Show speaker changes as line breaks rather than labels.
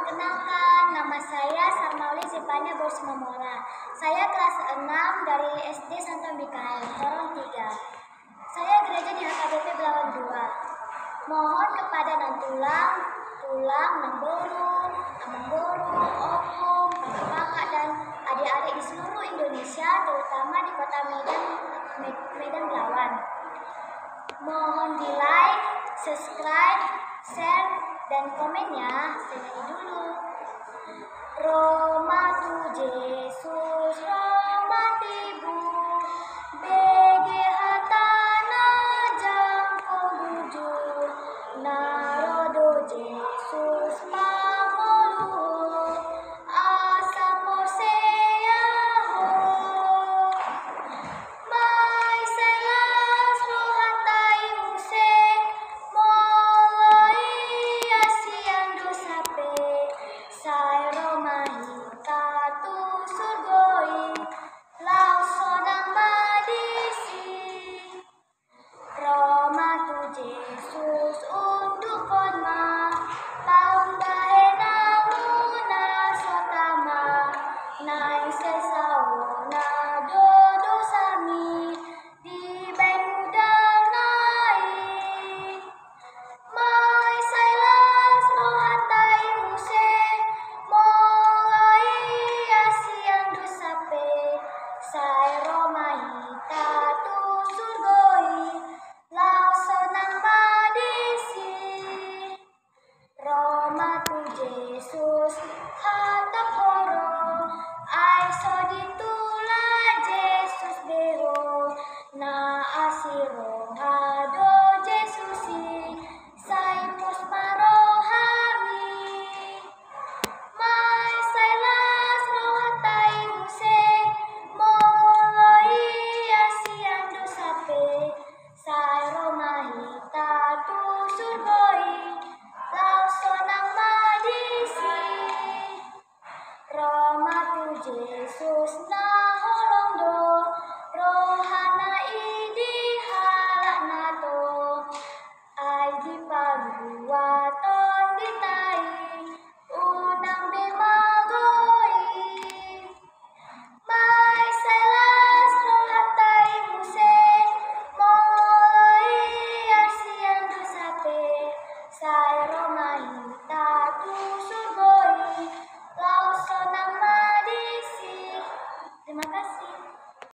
Perkenalkan, nama saya Sarmauli Zipania Bosmamora. Saya kelas 6 dari SD Santo Mikael, Sorong 3. Saya gereja di HKBP Belawan 2. Mohon kepada Nantulang, Tulang, Namburu, Amanggoru, Opung, kakak dan adik-adik di seluruh Indonesia, terutama di kota Medan Belawan. Mohon di like, subscribe, share, dan komennya. Saya nyanyi dulu. Roma tu Jesus, Roma tibu, BG hatana jang kobuju, Narodo Jesus pangolu, asa posea ho. Mai selas rohatai muse, moloi asiando sape, sai romahita tu surgoi, lau sonang madisi. Roma tu Jesus untuk konma, taung bahena muna sotama, nai sesauna dodo sami, di bain mudang nai. Mai sailas rohatai muse, moloi asiang dusape, sai romahita tu surgoi, lau sonang madisi. Roma tu Jesus